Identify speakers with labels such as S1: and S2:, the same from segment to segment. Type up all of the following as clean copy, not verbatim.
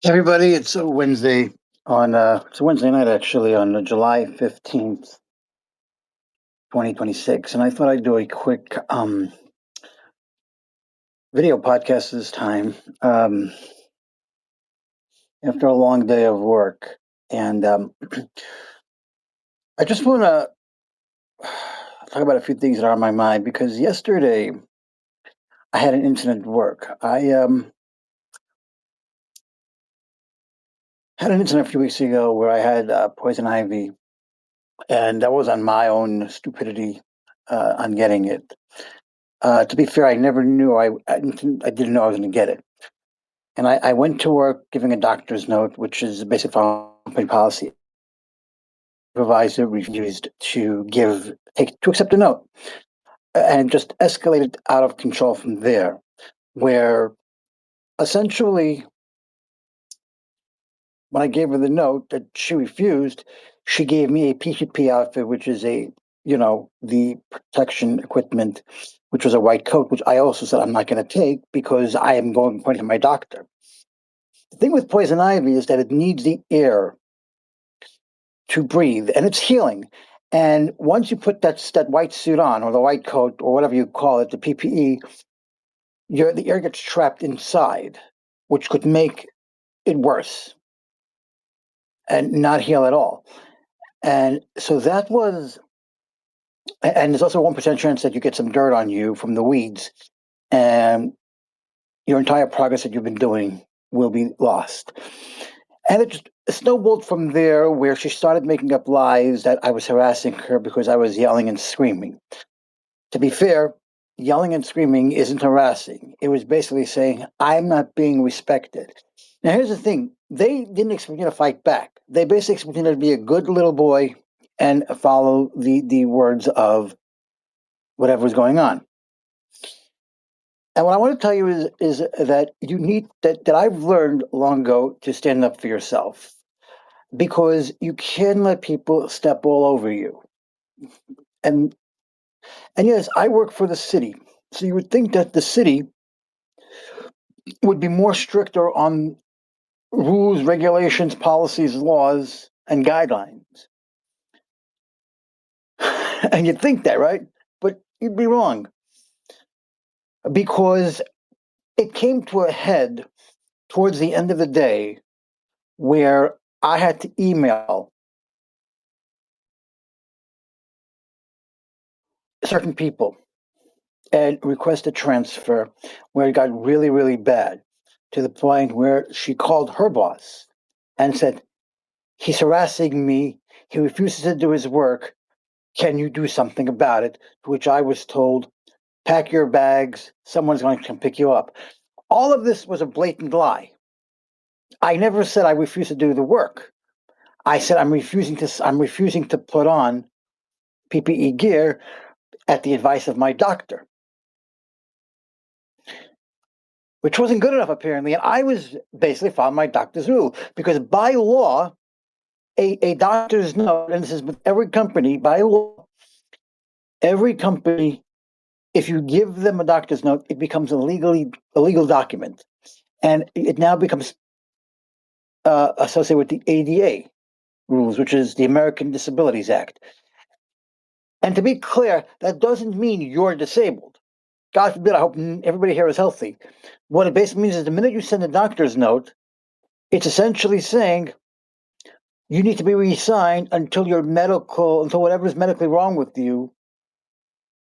S1: Everybody, it's a Wednesday it's a Wednesday night actually on July 15th, 2026. And I thought I'd do a quick video podcast this time after a long day of work. And I just want to talk about a few things that are on my mind because yesterday I had an incident at work. I had an incident a few weeks ago where I had poison ivy, and that was on my own stupidity on getting it. To be fair, I never knew I didn't know I was going to get it, and I went to work giving a doctor's note, which is basically company policy. Supervisor refused to accept the note, and just escalated out of control from there. Where essentially, when I gave her the note that she refused, she gave me a PPP outfit, which is the protection equipment, which was a white coat, which I also said I'm not going to take because I am going to my doctor. The thing with poison ivy is that it needs the air to breathe, and it's healing. And once you put that white suit on, or the white coat, or whatever you call it, the PPE, the air gets trapped inside, which could make it worse and not heal at all. And so that was, and there's also a 1% chance that you get some dirt on you from the weeds, and your entire progress that you've been doing will be lost. And it just snowballed from there, where she started making up lies that I was harassing her because I was yelling and screaming. To be fair, yelling and screaming isn't harassing. It was basically saying, I'm not being respected. Now, here's the thing. They didn't expect me to fight back. They basically expected me to be a good little boy and follow the words of whatever was going on. And what I want to tell you is that you need that I've learned long ago to stand up for yourself, because you can't let people step all over you. And yes, I work for the city, so you would think that the city would be more stricter on rules, regulations, policies, laws, and guidelines. And you'd think that, right? But you'd be wrong, because it came to a head towards the end of the day where I had to email certain people and request a transfer, where it got really, really bad, to the point where she called her boss and said, he's harassing me. He refuses to do his work. Can you do something about it? To which I was told, pack your bags. Someone's going to come pick you up. All of this was a blatant lie. I never said I refuse to do the work. I said I'm refusing to put on PPE gear at the advice of my doctor, which wasn't good enough apparently. And I was basically following my doctor's rule, because by law, a doctor's note, and this is with every company, by law, every company, if you give them a doctor's note, it becomes a legal document, and it now becomes associated with the ADA rules, which is the American Disabilities Act. And to be clear, that doesn't mean you're disabled. God forbid, I hope everybody here is healthy. What it basically means is the minute you send a doctor's note, it's essentially saying you need to be re-signed until whatever is medically wrong with you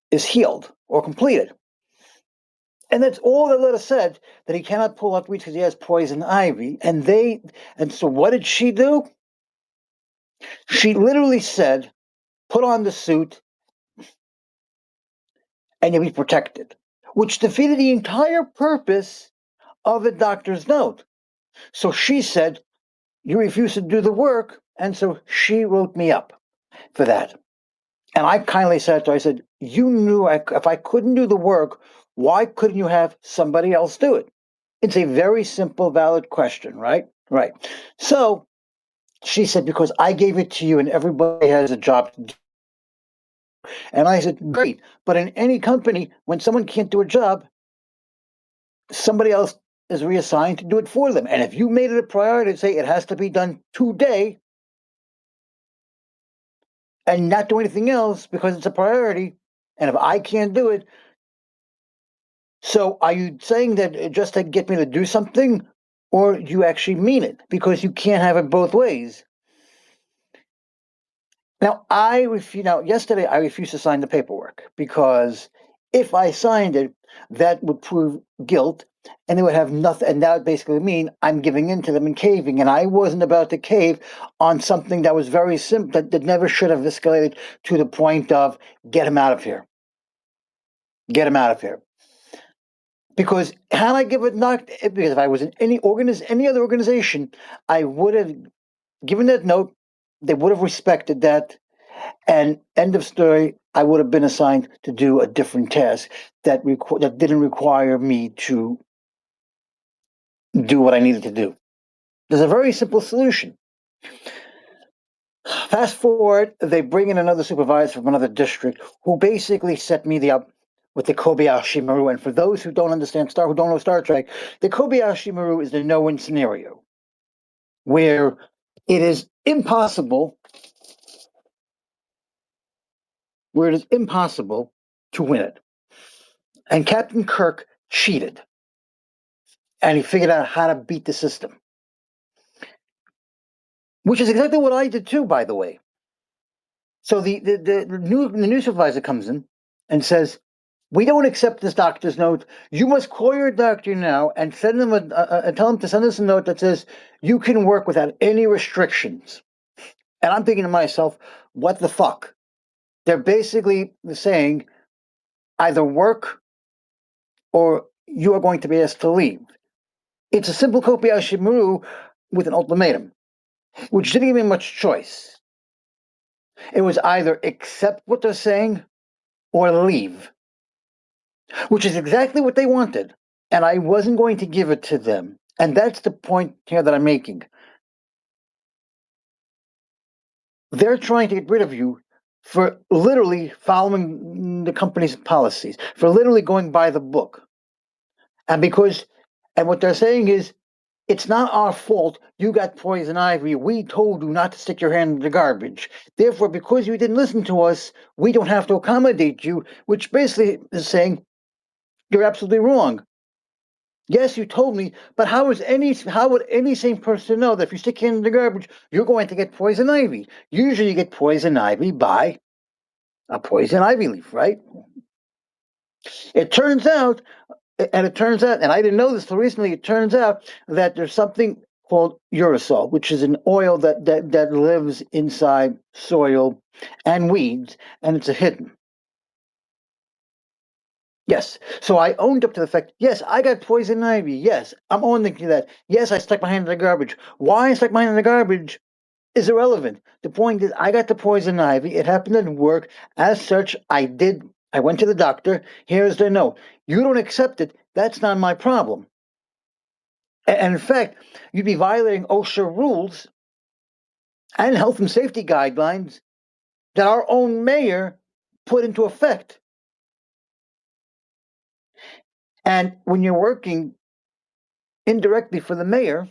S1: is healed or completed. And that's all the letter said, that he cannot pull out weeds because he has poison ivy. And so what did she do? She literally said, put on the suit and you'll be protected, which defeated the entire purpose of the doctor's note. So she said, you refuse to do the work, and so she wrote me up for that. And I kindly said to her, I said, you knew if I couldn't do the work, why couldn't you have somebody else do it? It's a very simple, valid question, right? Right. So she said, because I gave it to you and everybody has a job to do. And I said, great. But in any company, when someone can't do a job, somebody else is reassigned to do it for them. And if you made it a priority to say it has to be done today and not do anything else because it's a priority, and if I can't do it, so are you saying that just to get me to do something, or do you actually mean it? Because you can't have it both ways. Now, yesterday I refused to sign the paperwork because if I signed it, that would prove guilt, and it would have nothing, and that would basically mean I'm giving in to them and caving, and I wasn't about to cave on something that was very simple, that never should have escalated to the point of get him out of here. Get him out of here. Because had I given not, because if I was in any other organization, I would have given that note. They would have respected that, and end of story. I would have been assigned to do a different task that didn't require me to do what I needed to do. There's a very simple solution. Fast forward, they bring in another supervisor from another district who basically set me up with the Kobayashi Maru. And for those who don't who don't know Star Trek, the Kobayashi Maru is the no-win scenario where it is impossible to win it. And Captain Kirk cheated. And he figured out how to beat the system. Which is exactly what I did too, by the way. So the new supervisor comes in and says, "We don't accept this doctor's note. You must call your doctor now and send them tell him to send us a note that says you can work without any restrictions." And I'm thinking to myself, what the fuck? They're basically saying either work or you are going to be asked to leave. It's a simple Kobayashi Maru with an ultimatum, which didn't give me much choice. It was either accept what they're saying or leave, which is exactly what they wanted. And I wasn't going to give it to them. And that's the point here that I'm making. They're trying to get rid of you for literally following the company's policies, for literally going by the book. And what they're saying is, it's not our fault you got poison ivy. We told you not to stick your hand in the garbage. Therefore, because you didn't listen to us, we don't have to accommodate you, which basically is saying you're absolutely wrong. Yes, you told me, but how would any sane person know that if you stick your hand in the garbage, you're going to get poison ivy? Usually you get poison ivy by a poison ivy leaf, right? It turns out, and I didn't know this till recently, it turns out that there's something called urushiol, which is an oil that lives inside soil and weeds, and it's a hidden. Yes. So I owned up to the fact, yes, I got poison ivy. Yes, I'm owning to that. Yes, I stuck my hand in the garbage. Why I stuck my hand in the garbage is irrelevant. The point is, I got the poison ivy. It happened to work. As such, I did. I went to the doctor. Here's the note. You don't accept it. That's not my problem. And in fact, you'd be violating OSHA rules and health and safety guidelines that our own mayor put into effect. And when you're working indirectly for the mayor,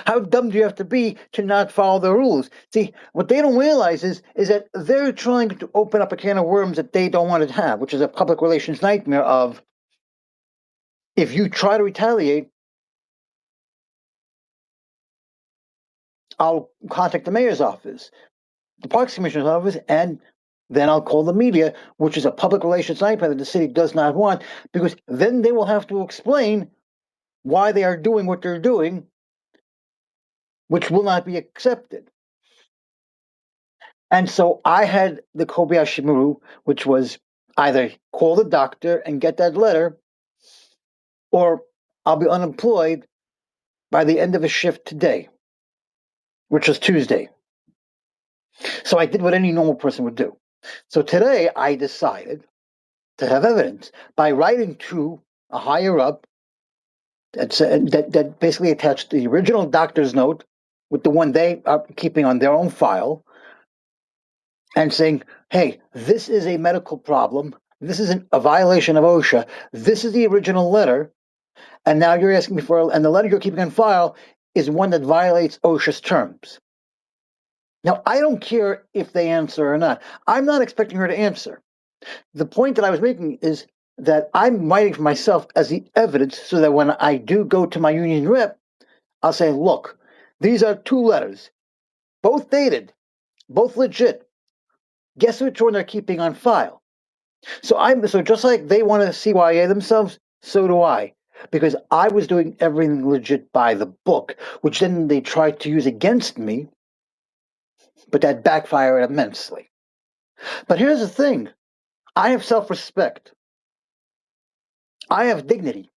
S1: how dumb do you have to be to not follow the rules? See, what they don't realize is that they're trying to open up a can of worms that they don't want to have, which is a public relations nightmare of if you try to retaliate, I'll contact the mayor's office, the Parks Commissioner's office, and then I'll call the media, which is a public relations nightmare that the city does not want, because then they will have to explain why they are doing what they're doing, which will not be accepted. And so I had the Kobayashi Maru, which was either call the doctor and get that letter, or I'll be unemployed by the end of a shift today, which was Tuesday. So I did what any normal person would do. So today I decided to have evidence by writing to a higher up that basically attached the original doctor's note with the one they are keeping on their own file and saying, hey, this is a medical problem. This isn't a violation of OSHA. This is the original letter, and now you're asking me for, and the letter you're keeping on file is one that violates OSHA's terms. Now, I don't care if they answer or not. I'm not expecting her to answer. The point that I was making is that I'm writing for myself as the evidence so that when I do go to my union rep, I'll say, look, these are two letters, both dated, both legit. Guess which one they're keeping on file? So just like they want to CYA themselves, so do I. Because I was doing everything legit by the book, which then they tried to use against me, but that backfired immensely. But here's the thing. I have self-respect. I have dignity.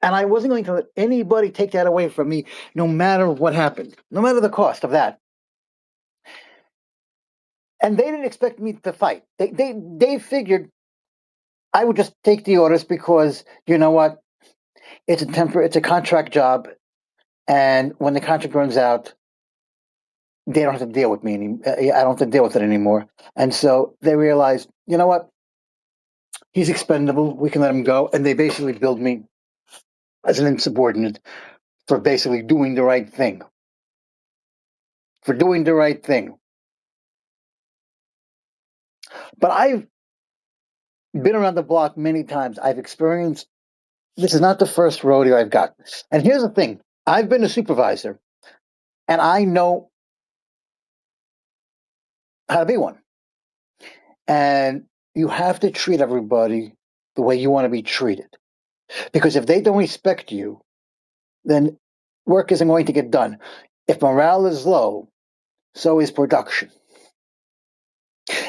S1: And I wasn't going to let anybody take that away from me, no matter what happened, no matter the cost of that. And they didn't expect me to fight. They figured I would just take the orders because, you know what, it's a contract job, and when the contract runs out, they don't have to deal with me anymore. I don't have to deal with it anymore. And so they realized, you know what, he's expendable. We can let him go. And they basically billed me as an insubordinate for basically doing the right thing. For doing the right thing. But I've been around the block many times. I've experienced, this is not the first rodeo I've got. And here's the thing. I've been a supervisor, and I know how to be one. And you have to treat everybody the way you want to be treated. Because if they don't respect you, then work isn't going to get done. If morale is low, so is production.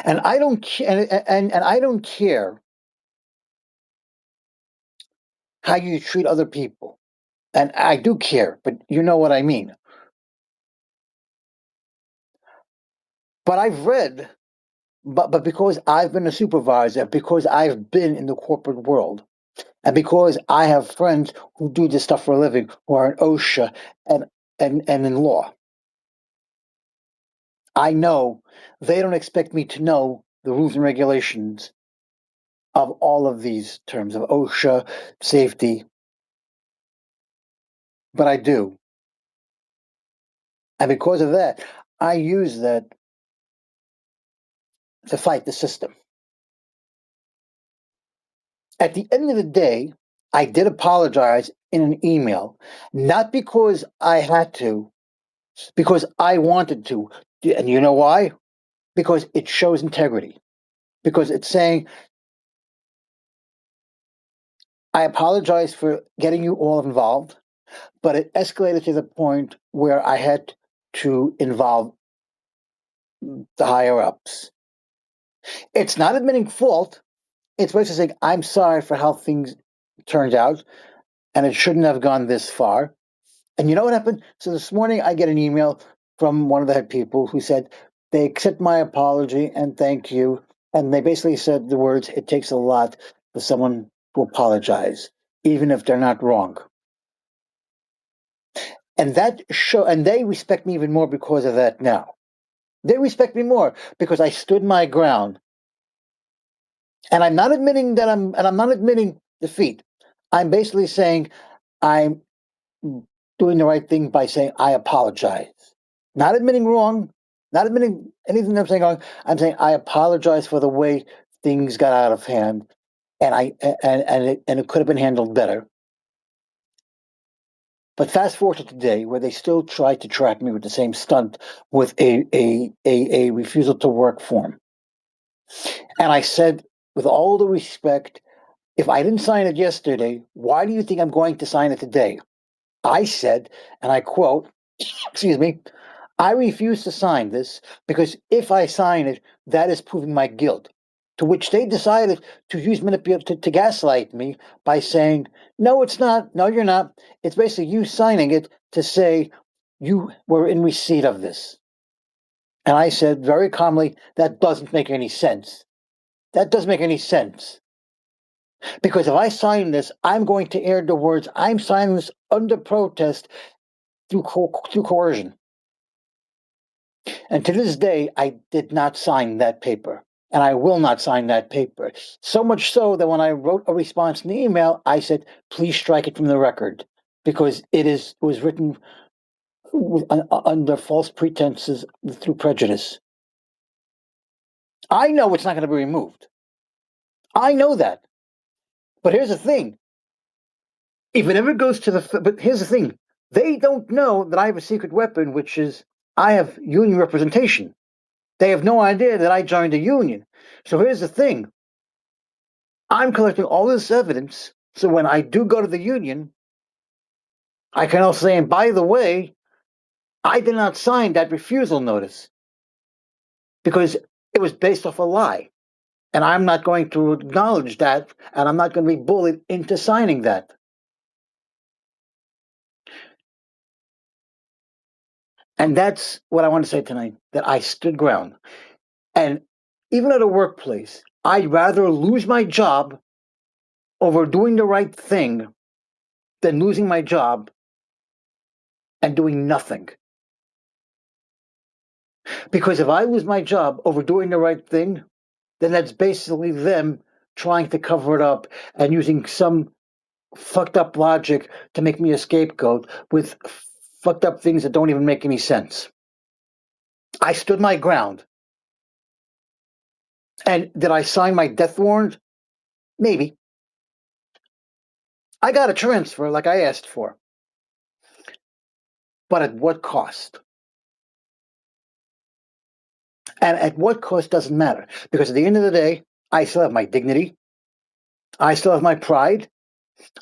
S1: And I don't and I don't care how you treat other people. And I do care, but you know what I mean. But I've read, but because I've been a supervisor, because I've been in the corporate world, and because I have friends who do this stuff for a living, who are in OSHA and in law, I know they don't expect me to know the rules and regulations of all of these terms of OSHA, safety, but I do. And because of that, I use that to fight the system. At the end of the day, I did apologize in an email, not because I had to, because I wanted to. And you know why? Because it shows integrity. Because it's saying, I apologize for getting you all involved, but it escalated to the point where I had to involve the higher ups. It's not admitting fault. It's basically saying, I'm sorry for how things turned out, and it shouldn't have gone this far. And you know what happened? So this morning I get an email from one of the head people who said they accept my apology and thank you. And they basically said the words, it takes a lot for someone to apologize, even if they're not wrong. And they respect me even more because of that now. They respect me more because I stood my ground. And I'm not admitting I'm not admitting defeat. I'm basically saying I'm doing the right thing by saying I apologize. Not admitting wrong, not admitting anything I'm saying wrong. I'm saying I apologize for the way things got out of hand, and it could have been handled better. But fast forward to today, where they still try to track me with the same stunt with a refusal to work form. And I said, with all the respect, if I didn't sign it yesterday, why do you think I'm going to sign it today? I said, and I quote, excuse me, I refuse to sign this because if I sign it, that is proving my guilt. To which they decided to use to gaslight me by saying, no, it's not. No, you're not. It's basically you signing it to say you were in receipt of this. And I said very calmly, that doesn't make any sense. That doesn't make any sense. Because if I sign this, I'm going to air the words, I'm signing this under protest through coercion. And to this day, I did not sign that paper. and I will not sign that paper. So much so that when I wrote a response in the email, I said, please strike it from the record because it was written under false pretenses through prejudice. I know it's not going to be removed. I know that. But here's the thing. If it ever goes to but here's the thing. They don't know that I have a secret weapon, which is I have union representation. They have no idea that I joined a union. So here's the thing. I'm collecting all this evidence. So when I do go to the union, I can also say, and by the way, I did not sign that refusal notice because it was based off a lie. And I'm not going to acknowledge that, and I'm not going to be bullied into signing that. And that's what I want to say tonight, that I stood ground. And even at a workplace, I'd rather lose my job over doing the right thing than losing my job and doing nothing. Because if I lose my job over doing the right thing, then that's basically them trying to cover it up and using some fucked up logic to make me a scapegoat with fucked up things that don't even make any sense. I stood my ground. And did I sign my death warrant? Maybe. I got a transfer like I asked for. But at what cost? And at what cost doesn't matter. Because at the end of the day, I still have my dignity. I still have my pride.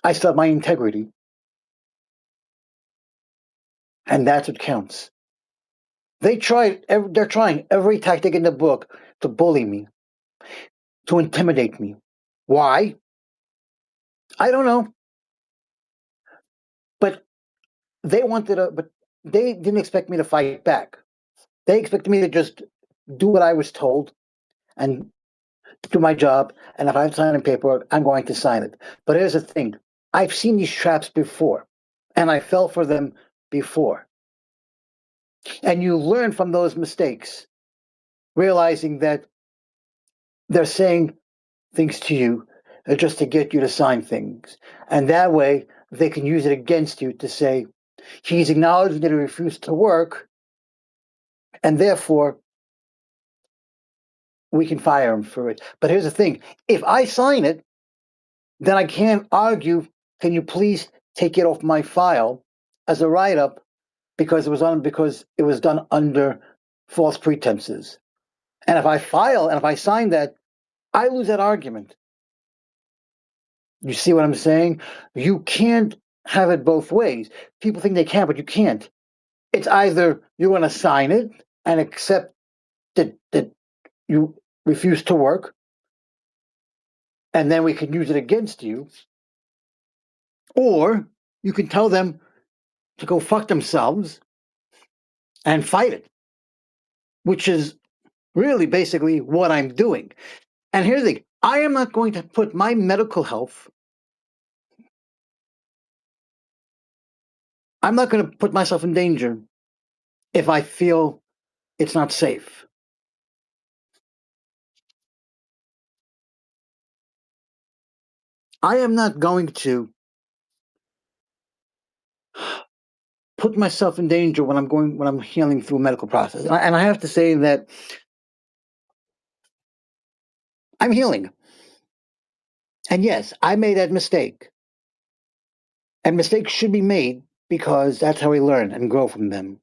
S1: I still have my integrity. And that's what counts. They're trying every tactic in the book to bully me, to intimidate me. Why? I don't know. But but they didn't expect me to fight back. They expected me to just do what I was told and do my job. And if I sign a paperwork, I'm going to sign it. But here's the thing. I've seen these traps before, and I fell for them before. And you learn from those mistakes, realizing that they're saying things to you just to get you to sign things. And that way, they can use it against you to say, he's acknowledging that he refused to work, and therefore, we can fire him for it. But here's the thing. If I sign it, then I can't argue, can you please take it off my file as a write-up because it was done under false pretenses. And if I sign that, I lose that argument. You see what I'm saying? You can't have it both ways. People think they can, but you can't. It's either you're going to sign it and accept that you refuse to work, and then we can use it against you, or you can tell them to go fuck themselves and fight it, which is really basically what I'm doing. And here's the thing. I am not going to put my medical health, I'm not going to put myself in danger if I feel it's not safe. I am not going to put myself in danger when I'm healing through a medical process. And I have to say that I'm healing. And yes, I made that mistake. And mistakes should be made because that's how we learn and grow from them.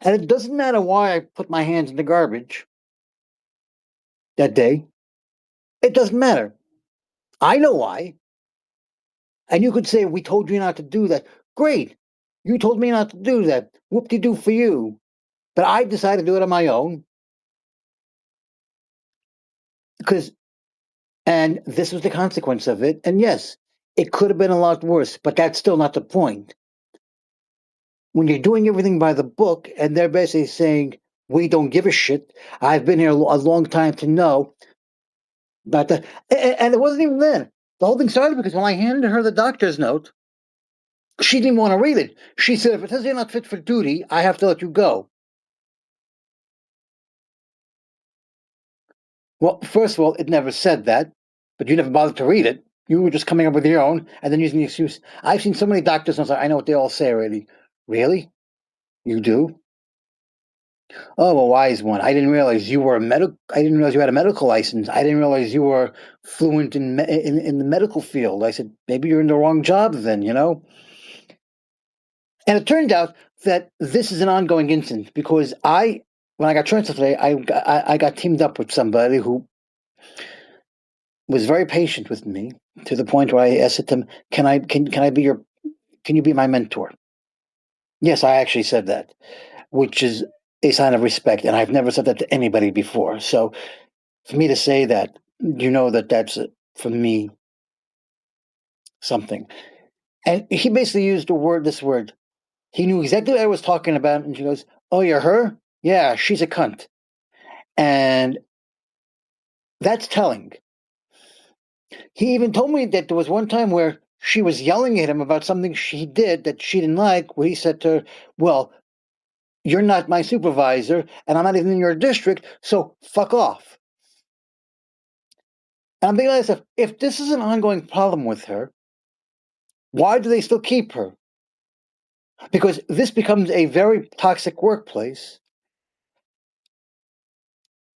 S1: And it doesn't matter why I put my hands in the garbage that day. It doesn't matter. I know why. And you could say, we told you not to do that. Great. You told me not to do that. Whoop-de-doo for you. But I decided to do it on my own. And this was the consequence of it. And yes, it could have been a lot worse, but that's still not the point. When you're doing everything by the book and they're basically saying, we don't give a shit. I've been here a long time to know. But and it wasn't even then. The whole thing started because when I handed her the doctor's note, she didn't want to read it. She said, if it says you're not fit for duty, I have to let you go. Well, first of all, it never said that, but you never bothered to read it. You were just coming up with your own and then using the excuse. I've seen so many doctors notes. I know what they all say already. Really? You do? Oh, a wise one. I didn't realize you were a medical. I didn't realize you had a medical license. I didn't realize you were fluent in the medical field. I said maybe you're in the wrong job then. And it turned out that this is an ongoing incident because when I got transferred today, I got teamed up with somebody who was very patient with me to the point where I asked him, can you be my mentor? Yes, I actually said that, which is a sign of respect, and I've never said that to anybody before. So for me to say that, that's for me something. And he basically used this word. He knew exactly what I was talking about, and she goes, "Oh, you're her? Yeah, she's a cunt." And that's telling. He even told me that there was one time where she was yelling at him about something she did that she didn't like, where he said to her, "Well, you're not my supervisor, and I'm not even in your district, so fuck off." And I'm thinking to myself, if this is an ongoing problem with her, why do they still keep her? Because this becomes a very toxic workplace,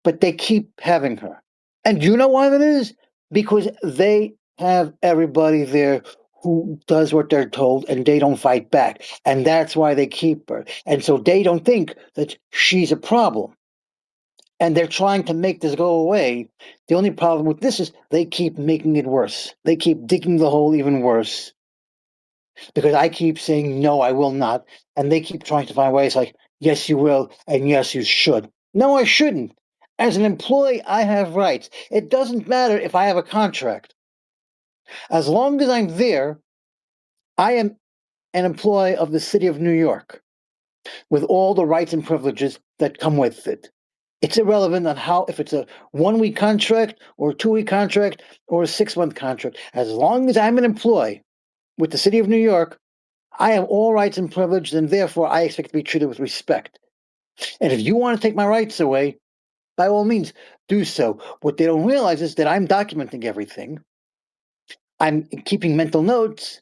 S1: but they keep having her. And do you know why that is? Because they have everybody there who does what they're told and they don't fight back. And that's why they keep her. And so they don't think that she's a problem. And they're trying to make this go away. The only problem with this is they keep making it worse. They keep digging the hole even worse because I keep saying, no, I will not. And they keep trying to find ways like, yes, you will, and yes, you should. No, I shouldn't. As an employee, I have rights. It doesn't matter if I have a contract. As long as I'm there, I am an employee of the city of New York with all the rights and privileges that come with it. It's irrelevant on if it's a 1 week contract or a 2 week contract or a 6 month contract. As long as I'm an employee with the city of New York, I have all rights and privileges, and therefore I expect to be treated with respect. And if you want to take my rights away, by all means, do so. What they don't realize is that I'm documenting everything. I'm keeping mental notes.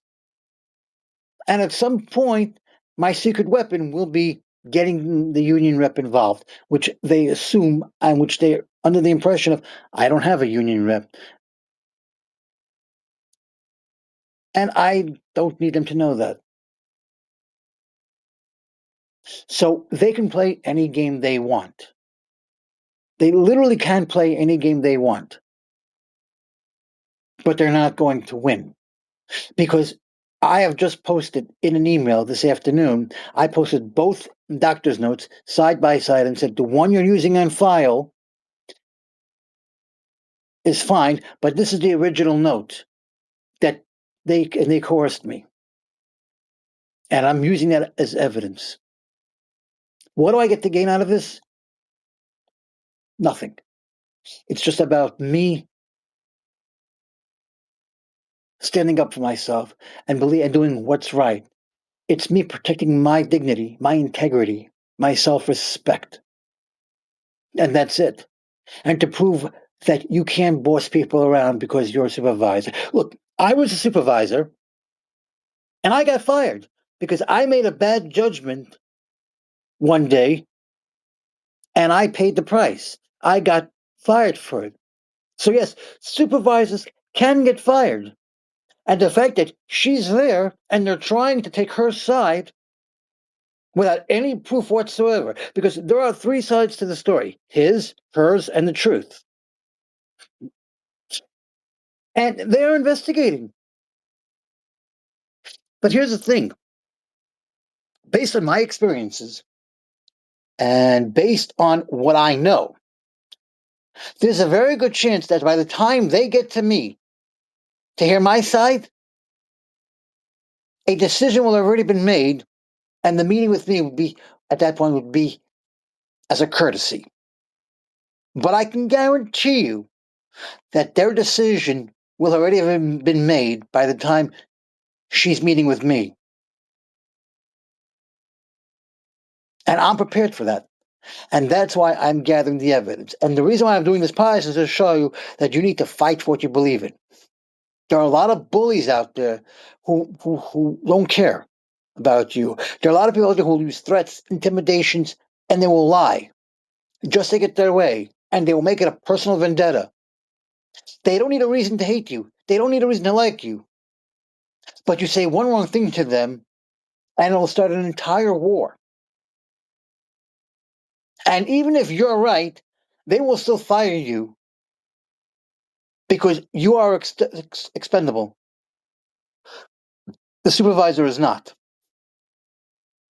S1: And at some point, my secret weapon will be getting the union rep involved, which they assume and which they're under the impression of, I don't have a union rep. And I don't need them to know that. So they can play any game they want. They literally can play any game they want. But they're not going to win. Because I have just posted in an email this afternoon, I posted both doctor's notes side by side and said the one you're using on file is fine, but this is the original note that they coerced me. And I'm using that as evidence. What do I get to gain out of this? Nothing. It's just about me standing up for myself and doing what's right. It's me protecting my dignity, my integrity, my self-respect. And that's it. And to prove that you can't boss people around because you're a supervisor. Look, I was a supervisor and I got fired because I made a bad judgment one day and I paid the price. I got fired for it. So, yes, supervisors can get fired. And the fact that she's there and they're trying to take her side without any proof whatsoever, because there are three sides to the story: his, hers, and the truth. And they're investigating. But here's the thing: based on my experiences and based on what I know, there's a very good chance that by the time they get to me to hear my side, a decision will have already been made, and the meeting with me would be, at that point, would be as a courtesy. But I can guarantee you that their decision will already have been made by the time she's meeting with me. And I'm prepared for that. And that's why I'm gathering the evidence. And the reason why I'm doing this podcast is to show you that you need to fight for what you believe in. There are a lot of bullies out there who don't care about you. There are a lot of people out there who will use threats, intimidations, and they will lie just to get their way. And they will make it a personal vendetta. They don't need a reason to hate you. They don't need a reason to like you. But you say one wrong thing to them, and it'll start an entire war. And even if you're right, they will still fire you because you are expendable. The supervisor is not.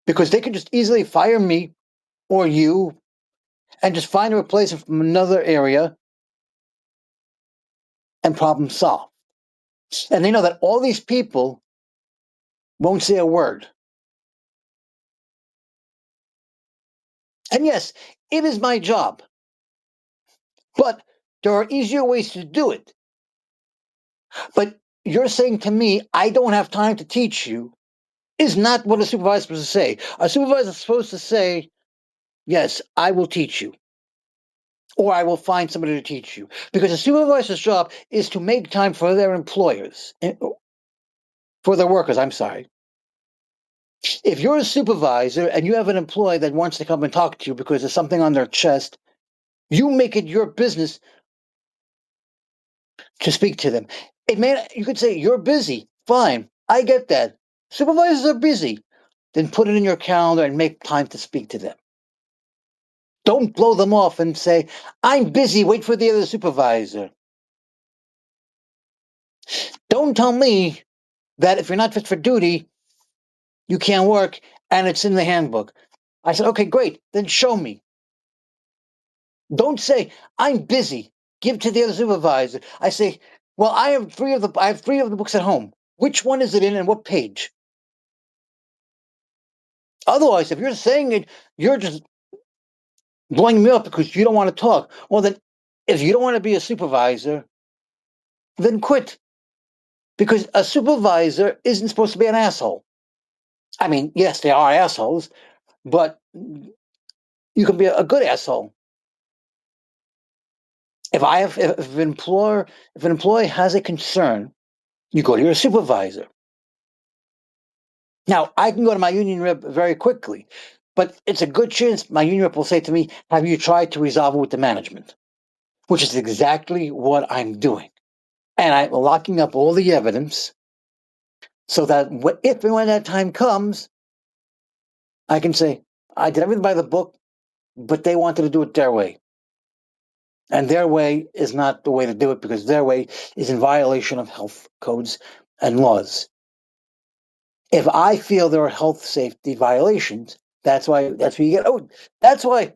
S1: Because they could just easily fire me or you and just find a replacement from another area and problem solved. And they know that all these people won't say a word. And yes, it is my job. But there are easier ways to do it. But you're saying to me, I don't have time to teach you, is not what a supervisor is supposed to say. A supervisor is supposed to say, yes, I will teach you. Or I will find somebody to teach you. Because a supervisor's job is to make time for their employers, for their workers, I'm sorry. If you're a supervisor and you have an employee that wants to come and talk to you because there's something on their chest, you make it your business to speak to them. You could say, you're busy. Fine. I get that. Supervisors are busy. Then put it in your calendar and make time to speak to them. Don't blow them off and say, I'm busy. Wait for the other supervisor. Don't tell me that if you're not fit for duty, you can't work and it's in the handbook. I said, okay, great. Then show me. Don't say, I'm busy. Give to the other supervisor. I say, well, I have three of the books at home. Which one is it in and what page? Otherwise, if you're saying it, you're just blowing me up because you don't want to talk. Well, then, if you don't want to be a supervisor, then quit. Because a supervisor isn't supposed to be an asshole. I mean, yes, they are assholes, but you can be a good asshole. If an employee has a concern, you go to your supervisor. Now, I can go to my union rep very quickly, but it's a good chance my union rep will say to me, have you tried to resolve it with the management? Which is exactly what I'm doing. And I'm locking up all the evidence so that if and when that time comes, I can say, I did everything by the book, but they wanted to do it their way. And their way is not the way to do it because their way is in violation of health codes and laws. If I feel there are health safety violations, that's where you get. Oh, that's why.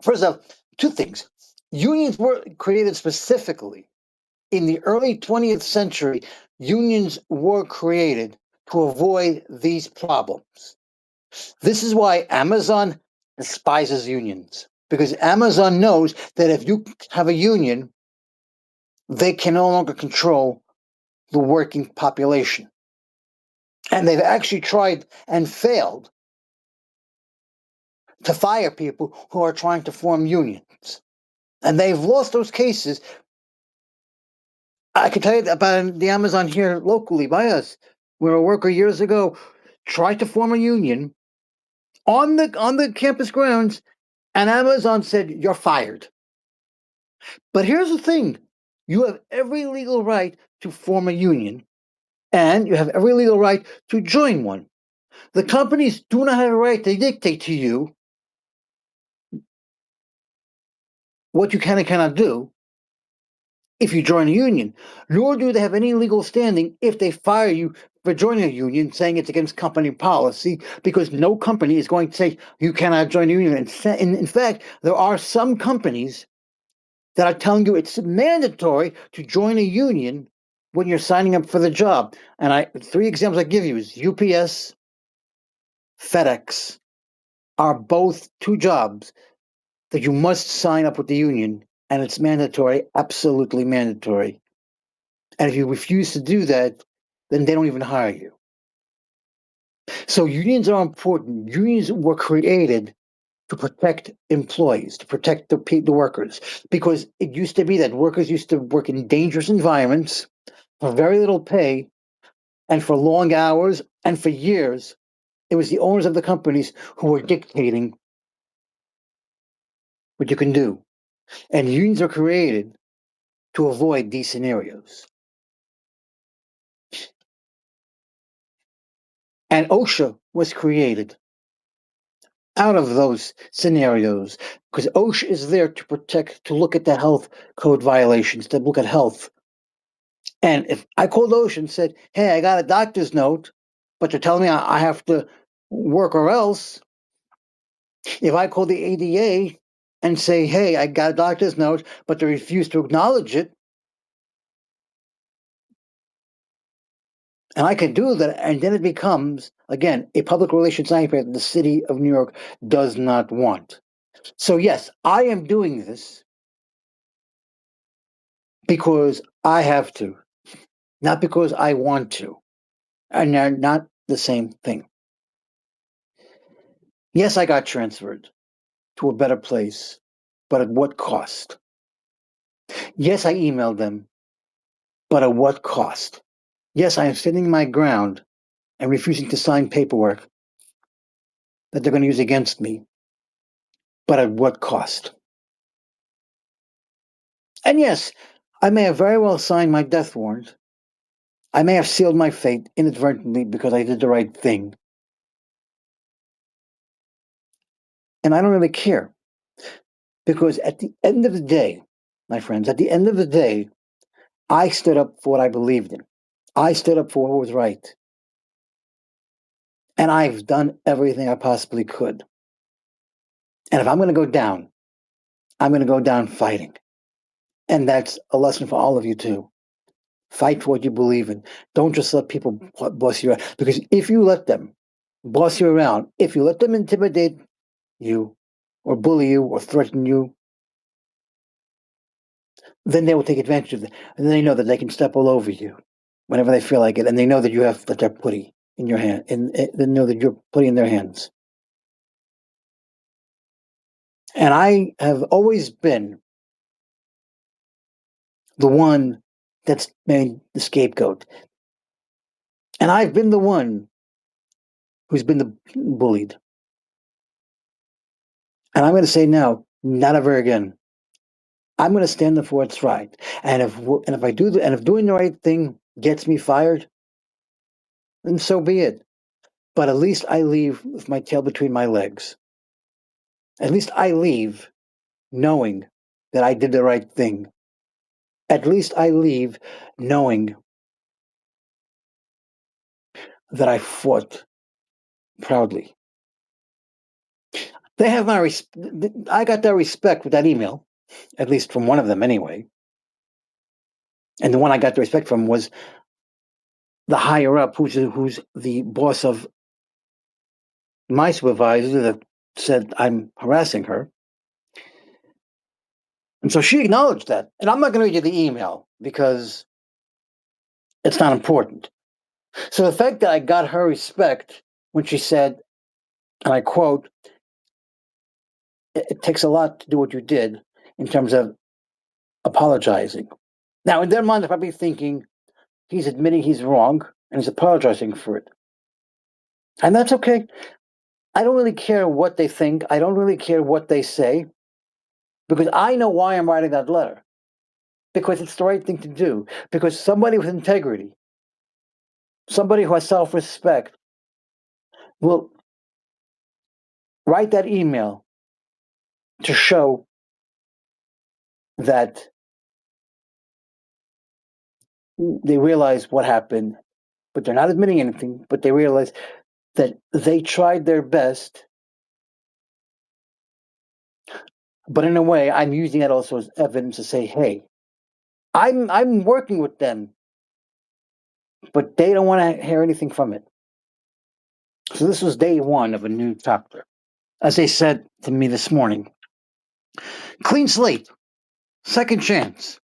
S1: First off, two things. Unions were created specifically in the early 20th century. Unions were created to avoid these problems. This is why Amazon despises unions, because Amazon knows that if you have a union, they can no longer control the working population. And they've actually tried and failed to fire people who are trying to form unions. And they've lost those cases. I can tell you about the Amazon here locally by us, where a worker years ago tried to form a union on the campus grounds, and Amazon said, you're fired. But here's the thing. You have every legal right to form a union, and you have every legal right to join one. The companies do not have a right to dictate to you what you can and cannot do if you join a union, nor do they have any legal standing if they fire you for joining a union, saying it's against company policy, because no company is going to say you cannot join a union. In fact, there are some companies that are telling you it's mandatory to join a union when you're signing up for the job. And three examples I give you is UPS, FedEx are both two jobs that you must sign up with the union, and it's mandatory, absolutely mandatory. And if you refuse to do that, then they don't even hire you. So unions are important. Unions were created to protect employees, to protect the workers, because it used to be that workers used to work in dangerous environments for very little pay and for long hours, and for years, it was the owners of the companies who were dictating what you can do. And unions are created to avoid these scenarios. And OSHA was created out of those scenarios because OSHA is there to protect, to look at the health code violations, to look at health. And if I called OSHA and said, hey, I got a doctor's note, but they're telling me I have to work or else, if I call the ADA and say, hey, I got a doctor's note, but they refuse to acknowledge it, and I can do that, and then it becomes, again, a public relations nightmare that the city of New York does not want. So, yes, I am doing this because I have to, not because I want to. And they're not the same thing. Yes, I got transferred to a better place, but at what cost? Yes, I emailed them, but at what cost? Yes, I am standing my ground and refusing to sign paperwork that they're going to use against me, but at what cost? And yes, I may have very well signed my death warrant. I may have sealed my fate inadvertently because I did the right thing. And I don't really care. Because at the end of the day, my friends, at the end of the day, I stood up for what I believed in. I stood up for what was right. And I've done everything I possibly could. And if I'm going to go down, I'm going to go down fighting. And that's a lesson for all of you too. Fight for what you believe in. Don't just let people boss you around. Because if you let them boss you around, if you let them intimidate you or bully you or threaten you, then they will take advantage of it. And they know that they can step all over you whenever they feel like it. And they know that you have that they're putty in your hand. And they know that you're putting in their hands. And I have always been the one that's made the scapegoat. And I've been the one who's been the bullied. And I'm going to say now, not ever again. I'm going to stand up for what's right. And if I do and if doing the right thing gets me fired, then so be it. But at least I leave with my tail between my legs. At least I leave knowing that I did the right thing. At least I leave knowing that I fought proudly. They have my I got their respect with that email, at least from one of them anyway. And the one I got the respect from was the higher up, who's the boss of my supervisor that said I'm harassing her. And so she acknowledged that. And I'm not going to read you the email because it's not important. So the fact that I got her respect when she said, and I quote, it takes a lot to do what you did in terms of apologizing. Now, in their mind, they're probably thinking he's admitting he's wrong and he's apologizing for it. And that's okay. I don't really care what they think. I don't really care what they say because I know why I'm writing that letter. Because it's the right thing to do. Because somebody with integrity, somebody who has self-respect, will write that email to show that they realize what happened, but they're not admitting anything, but they realize that they tried their best. But in a way, I'm using that also as evidence to say, hey, I'm working with them, but they don't want to hear anything from it. So this was day one of a new chapter. As they said to me this morning, clean slate, second chance.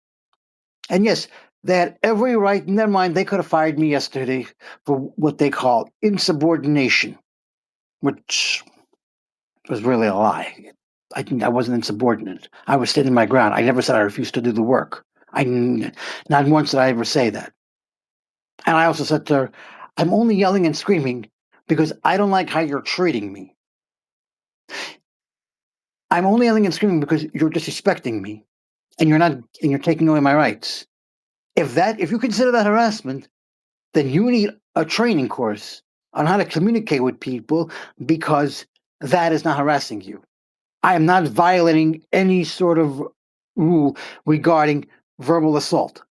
S1: And yes, they had every right in their mind. They could have fired me yesterday for what they call insubordination, which was really a lie. I wasn't insubordinate. I was standing my ground. I never said I refused to do the work. Not once did I ever say that. And I also said to her, I'm only yelling and screaming because I don't like how you're treating me. I'm only yelling and screaming because you're disrespecting me and you're taking away my rights. If you consider that harassment, then you need a training course on how to communicate with people, because that is not harassing you. I am not violating any sort of rule regarding verbal assault.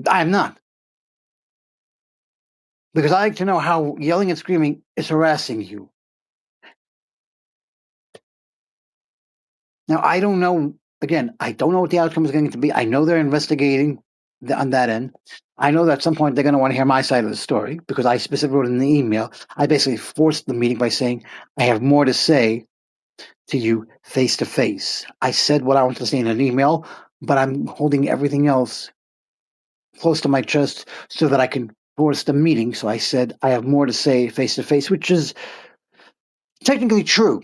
S1: I am not. Because I like to know how yelling and screaming is harassing you. Now, I don't know, again, I don't know what the outcome is going to be. I know they're investigating on that end. I know that at some point they're going to want to hear my side of the story, because I specifically wrote in the email. I basically forced the meeting by saying, I have more to say to you face to face. I said what I wanted to say in an email, but I'm holding everything else close to my chest so that I can force the meeting. So I said, I have more to say face to face, which is technically true.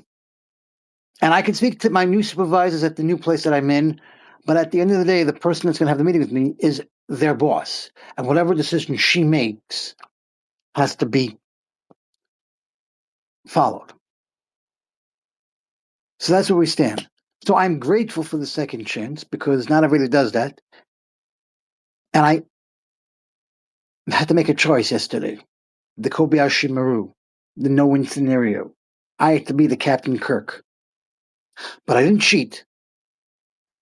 S1: And I can speak to my new supervisors at the new place that I'm in, but at the end of the day, the person that's going to have the meeting with me is their boss. And whatever decision she makes has to be followed. So that's where we stand. So I'm grateful for the second chance, because not everybody does that. And I had to make a choice yesterday. The Kobayashi Maru, the no-win scenario. I had to be the Captain Kirk. But I didn't cheat.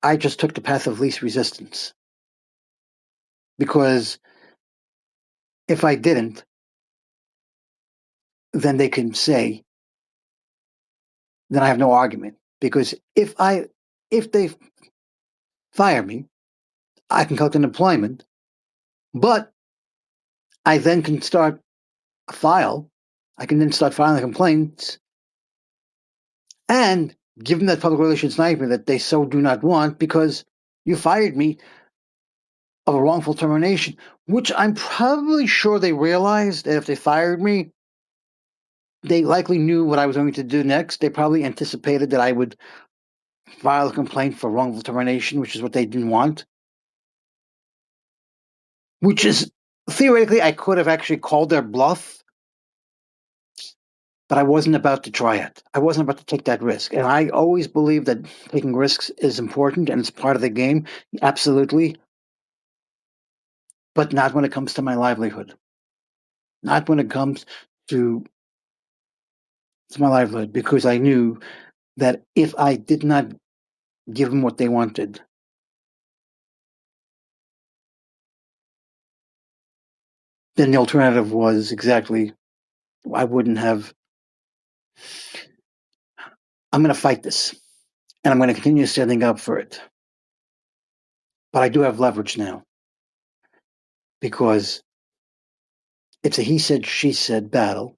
S1: I just took the path of least resistance. Because if I didn't, then they can say, then I have no argument. Because if they fire me, I can collect unemployment, but I then can start a file. I can then start filing complaints and give them that public relations nightmare that they so do not want, because you fired me of a wrongful termination, which I'm probably sure they realized that if they fired me, they likely knew what I was going to do next. They probably anticipated that I would file a complaint for wrongful termination, which is what they didn't want. Which is, theoretically, I could have actually called their bluff, but I wasn't about to try it. I wasn't about to take that risk. And I always believe that taking risks is important and it's part of the game, absolutely. But not when it comes to my livelihood. Not when it comes to my livelihood, because I knew that if I did not give them what they wanted, then the alternative was exactly, I wouldn't have. I'm going to fight this, and I'm going to continue standing up for it. But I do have leverage now, because it's a he said, she said battle,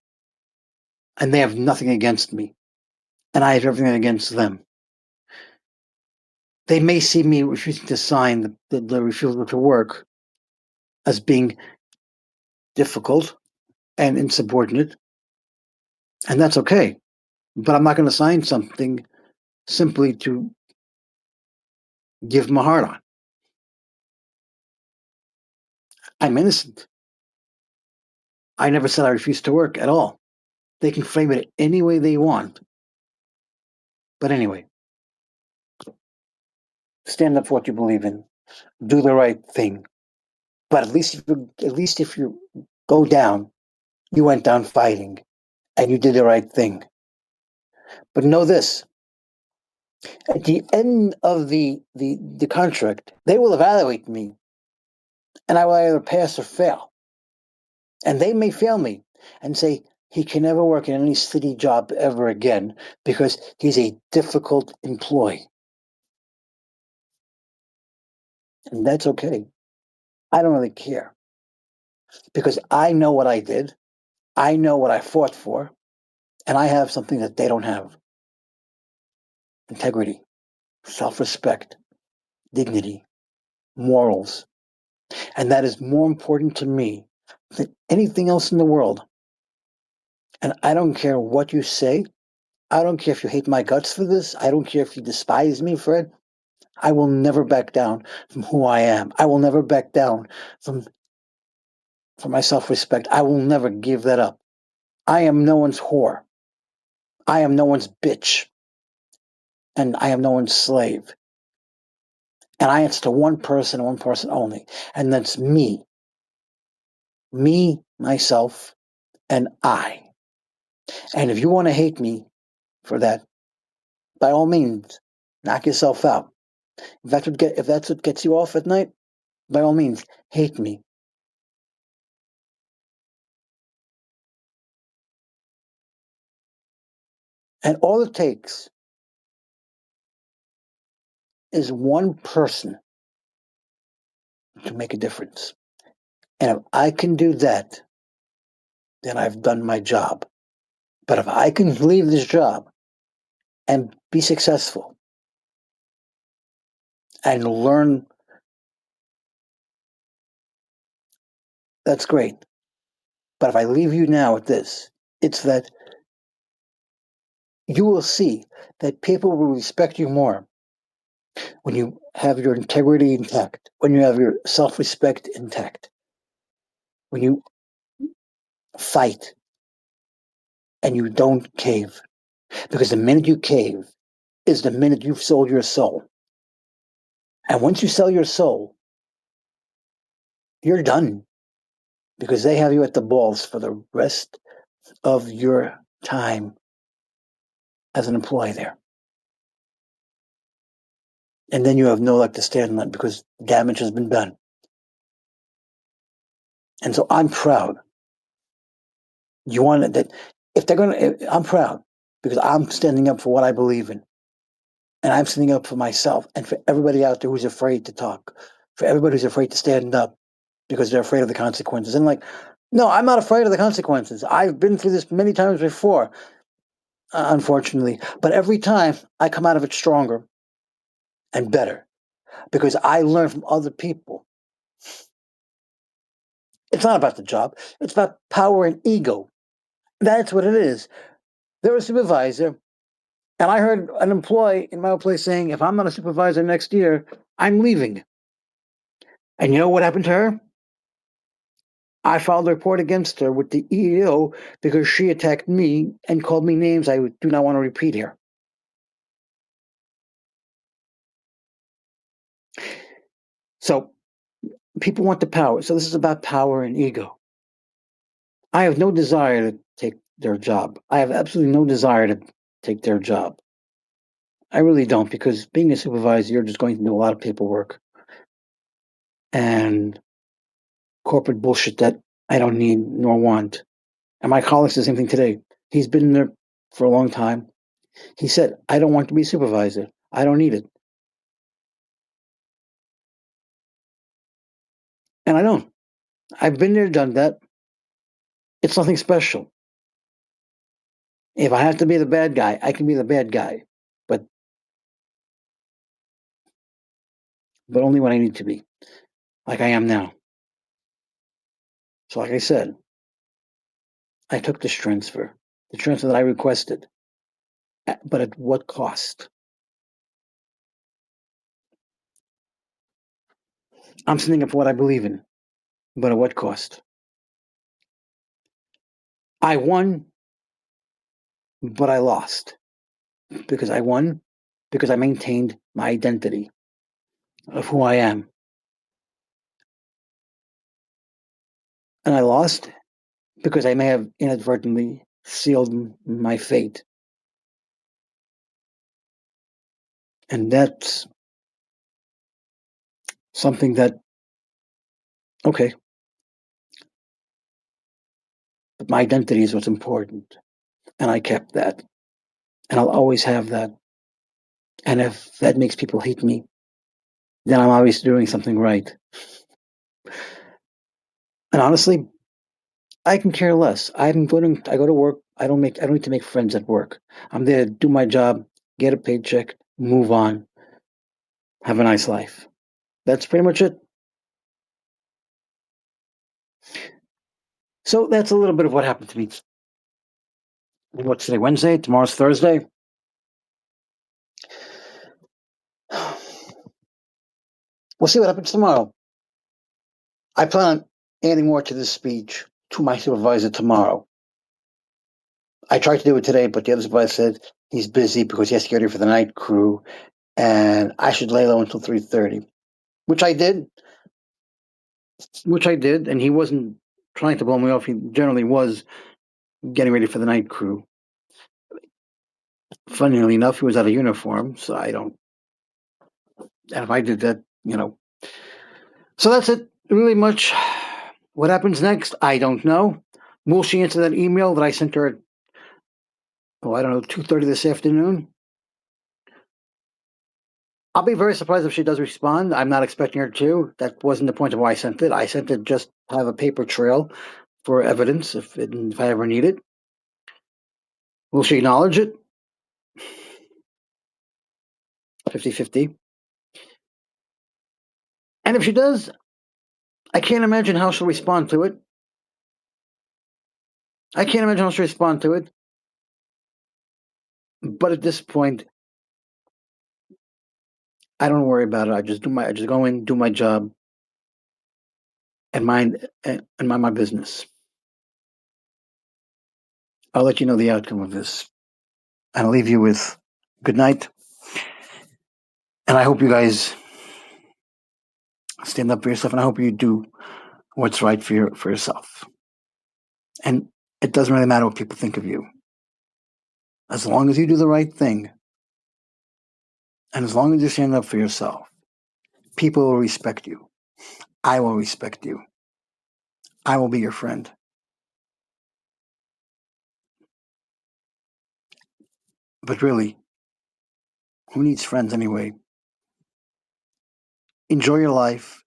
S1: and they have nothing against me, and I have everything against them. They may see me refusing to sign the refusal to work as being difficult and insubordinate, and that's okay. But I'm not going to sign something simply to give them a hard on. I'm innocent. I never said I refused to work at all. They can frame it any way they want. But anyway, stand up for what you believe in. Do the right thing. But at least if you go down, you went down fighting, and you did the right thing. But know this: at the end of the contract, they will evaluate me, and I will either pass or fail. And they may fail me and say he can never work in any city job ever again because he's a difficult employee. And that's okay. I don't really care, because I know what I did. I know what I fought for, and I have something that they don't have: integrity, self-respect, dignity, morals. And that is more important to me than anything else in the world. And I don't care what you say. I don't care if you hate my guts for this. I don't care if you despise me for it. I will never back down from who I am. I will never back down from my self-respect. I will never give that up. I am no one's whore. I am no one's bitch. And I am no one's slave. And I answer to one person only. And that's me. Me, myself, and I. And if you want to hate me for that, by all means, knock yourself out. If that's what gets you off at night, by all means, hate me. And all it takes is one person to make a difference. And if I can do that, then I've done my job. But if I can leave this job and be successful and learn, that's great. But if I leave you now with this, it's that you will see that people will respect you more when you have your integrity intact, when you have your self respect intact, when you fight and you don't cave. Because the minute you cave is the minute you've sold your soul. And once you sell your soul, you're done because they have you at the balls for the rest of your time as an employee there. And then you have no leg to stand on because damage has been done. And so I'm proud. You want that if they're going to, I'm proud because I'm standing up for what I believe in. And I'm standing up for myself and for everybody out there who's afraid to talk, for everybody who's afraid to stand up because they're afraid of the consequences. And like, no, I'm not afraid of the consequences. I've been through this many times before, unfortunately. But every time I come out of it stronger and better because I learn from other people. It's not about the job. It's about power and ego. That's what it is. They're a supervisor. And I heard an employee in my place saying, if I'm not a supervisor next year, I'm leaving. And you know what happened to her? I filed a report against her with the EEO because she attacked me and called me names I do not want to repeat here. So people want the power. So this is about power and ego. I have no desire to take their job. I have absolutely no desire to take their job. I really don't, because being a supervisor, you're just going to do a lot of paperwork and corporate bullshit that I don't need nor want. And my colleague said the same thing today. He's been there for a long time. He said, I don't want to be a supervisor. I don't need it. And I don't. I've been there, done that. It's nothing special. If I have to be the bad guy, I can be the bad guy. But only when I need to be, like I am now. So like I said, I took this transfer, the transfer that I requested. But at what cost? I'm standing up for what I believe in, but at what cost? I won, but I lost. Because I won, because I maintained my identity of who I am. And I lost because I may have inadvertently sealed my fate. And that's something that, okay, but my identity is what's important. And I kept that. And I'll always have that. And if that makes people hate me, then I'm obviously doing something right. And honestly, I can care less. I go to work. I don't need to make friends at work. I'm there to do my job, get a paycheck, move on, have a nice life. That's pretty much it. So that's a little bit of what happened to me What's today? Wednesday? Tomorrow's Thursday? We'll see what happens tomorrow. I plan on adding more to this speech to my supervisor tomorrow. I tried to do it today, but the other supervisor said he's busy because he has to get ready for the night crew, and I should lay low until 3:30, which I did. And he wasn't trying to blow me off. He generally was getting ready for the night crew. Funnily enough, he was out of uniform, so I don't. And if I did that, So that's it. Really much. What happens next? I don't know. Will she answer that email that I sent her at, 2:30 this afternoon? I'll be very surprised if she does respond. I'm not expecting her to. That wasn't the point of why I sent it. I sent it just to have a paper trail for evidence if I ever need it. Will she acknowledge it? 50-50. And if she does, I can't imagine how she'll respond to it. But at this point, I don't worry about it. I just go in, do my job, and mind my business. I'll let you know the outcome of this. And I'll leave you with good night. And I hope you guys stand up for yourself, and I hope you do what's right for yourself. And it doesn't really matter what people think of you. As long as you do the right thing, and as long as you stand up for yourself, people will respect you. I will respect you. I will be your friend. But really, who needs friends anyway? Enjoy your life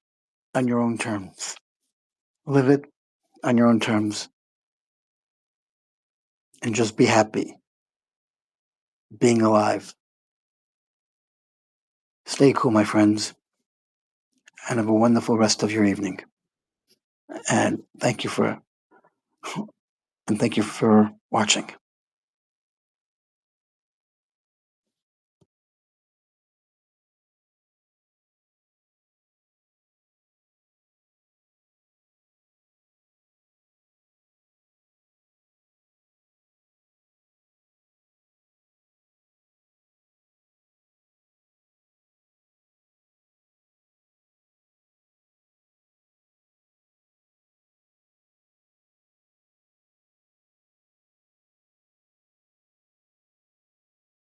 S1: on your own terms. Live it on your own terms. And just be happy being alive. Stay cool, my friends, and have a wonderful rest of your evening. And thank you for watching.